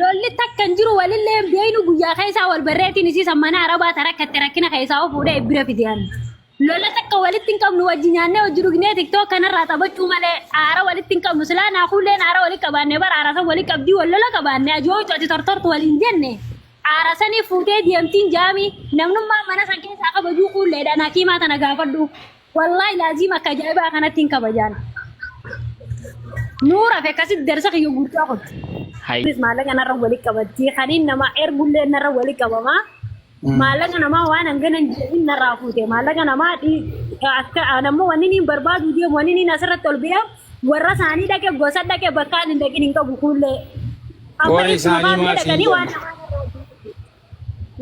lolli takkan jiru walillee beeynu guyyaa keessaa wal barreetiin isii sammana arabaa tarakkatti rakkina keessaa fuudhee bira fidiyan. Lola takka walitti hin qabnu wajji nyaannee hojii dhugnee tiktook kanarraa taphachuu malee aara walitti hin qabnu silaa naakulleen aara walitti qabaannee bara aara san walitti qabdii wal lola qabaannee ajootu ati tortortu waliin jenne aara sanii fuutee deemtiin jaamii namnummaa mana san keessaa kabajuu kuulleedhaan hakiimaa tana gaafadhu wallaahi laazim akka ajaa'ibaa kanatti hin kabajaan. Nuura fi akkasitti darsa kiyya guutuu qotti. Maallaqa narra walitti qabatti kaniin nama ergullee narra walitti qabamaa. Maallaqa namaa waan hanganan jedhin narraa fuute maallaqa namaa akka nammoo wanni niin barbaadu deemu wanni niin asirratti ol bira warra isaanii dhaqe gosa dhaqe bakkaan hin dhaqin hin qabu kuullee. Warri isaanii maasii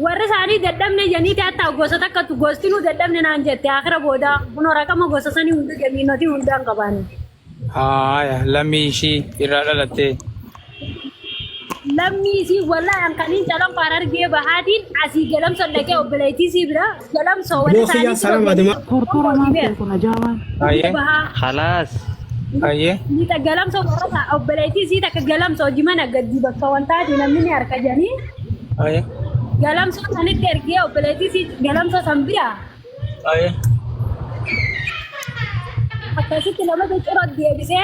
warri isaanii dadhabne jenniti hatta gosa takkatu gostinuu dadhabne naan jette akira booda kunoo raqama gosa sanii hunda jamiinoti hundaan qabaane. Haaya lammii ishii irraa dhalattee. Lammii si wala yang kalian dalam parar dia bahadin asih dalam sondake obeleti si bra dalam soalnya Bosya salam adema. Tortora maafin kuna jawan. Aye. Khalas. Aye. Di tagalam so merasa obeleti si tak galam so gimana gadi bakawan tadi namanya harga jani. Aye. Galam so sanit tergia obeleti si galam so sambira. Aye. Apa sih lama bercerot dia bisa?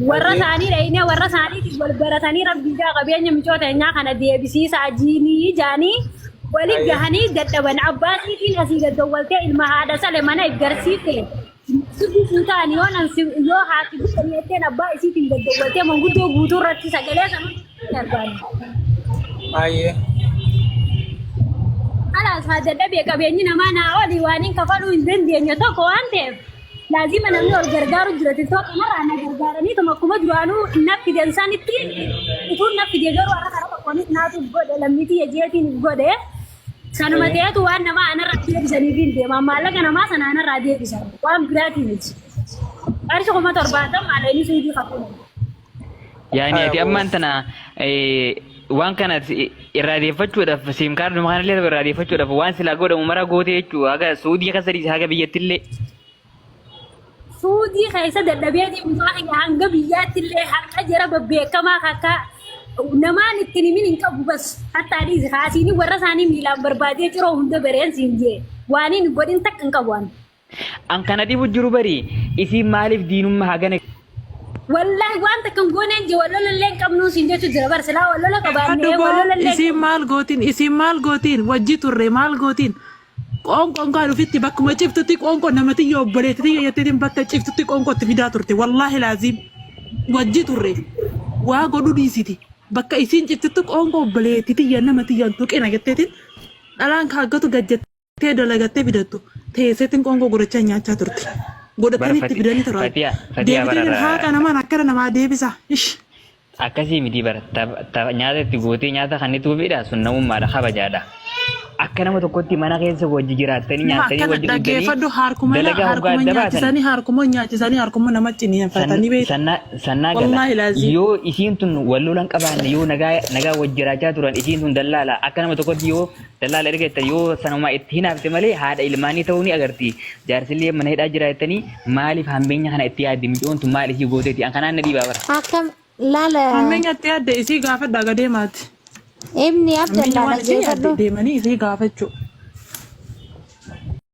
Warra isaanii dhayinee warra isaaniitiif wal baratanii rabbiidhaa qabeenya micooteenyaa kana deebisiisa ajiinii jaanii waliin gahanii dadhaban abbaasiitiin asii gaggawwaltee ilma haadha sale mana garsiifte subbisuu ta'an yoo haati bitanii jetteen abbaa isiitiin gaggawwaltee manguddoo guutuu irratti sagalee sana argaani. Aye. Alaas haa dadhabee qabeenyi namaa naa olii waan hin kafaluu hin dandeenye tokko waan ta'eef. Lazima namni ol gargaaru jira TikTok kanarraa na gargaaranii tuma akkuma duraanuu nafti deemsaan itti utuun nafti deeggaruu har'a karaa tokkoon naatu godhe lammiitii jeetiin godhe sanuma ta'etu waan namaa anarraa deebisaniif hin deeman maallaqa namaa sana anarraa deebisan waan biraatiin miti. Qarshii kuma 70 maalanii suudii qabuun. Yaani ati ammaan tana waan kana irraadeeffachuudhaaf siim kaarduma kanallee irraadeeffachuudhaaf waan silaa godhamu mara gootee jechuudha haga suudii akka sadii haga biyyattillee. Suudii keessa dadhabeetii mucaa hanga biyyaattillee haqa jara babbeekamaa akka namaan ittiin himin hin qabu bas hatta adiis haasiini warra isaanii miilaan barbaadee ciroo hunda bareen siin jee waan hin godhin takka hin qabu waan. An kana dhibu jiru bari isiin maaliif diinummaa hagana. Wallahi waan takka hin gooneen jee wallolallee hin qabnuu siin jechu jira bar silaa wallola qabaannee wallolallee. Isiin maal gootiin wajji turre maal gootiin. Qoonqoon kan ufitti bakkuma ciftutti qoonqoon namatti yoo obboleetti yettiin bakka ciftutti qoonqootti fidaa turte wallaahi laazim wajji turre waa godhu dhiisiti bakka isiin ciftutti qoonqoo obboleetti yaa namatti yaa tuqina jetteetiin dhalaan kaaggatu gajjattee dalagattee fidattu teesseetiin qoonqoo godhachaa nyaachaa turte godhatanii itti fidanii turan deebitiin haaqa namaan akkana namaa deebisa. Akkasii miti bara nyaata itti gootee nyaata kan itti fedha sun namummaadha kabajaadha. Akka nama tokkotti mana keessa wajji jiraatanii nyaatanii wajji dhuganii dhaggeeffadhu harkuma nyaachisanii harkuma namatti ni nyaatanii beeku. Sannaa gala yoo isiin tun wal lolan qabaanne yoo nagaa wajji jiraachaa turan isiin tun dallaala akka nama tokkotti yoo dallaala erga yoo sanuma itti hinaafte malee haadha ilmaanii ta'uu ni agarti. Jaarsillee mana hidhaa jiraatanii maaliif hambeenya kana itti yaaddi micoon tun maal isii gooteeti an kanaan na dhiibaa bara. Akkam laala. Hambeenya itti yaadde isii gaafadha gadeemaati. Ibni abdallah deemanii isii gaafachuu.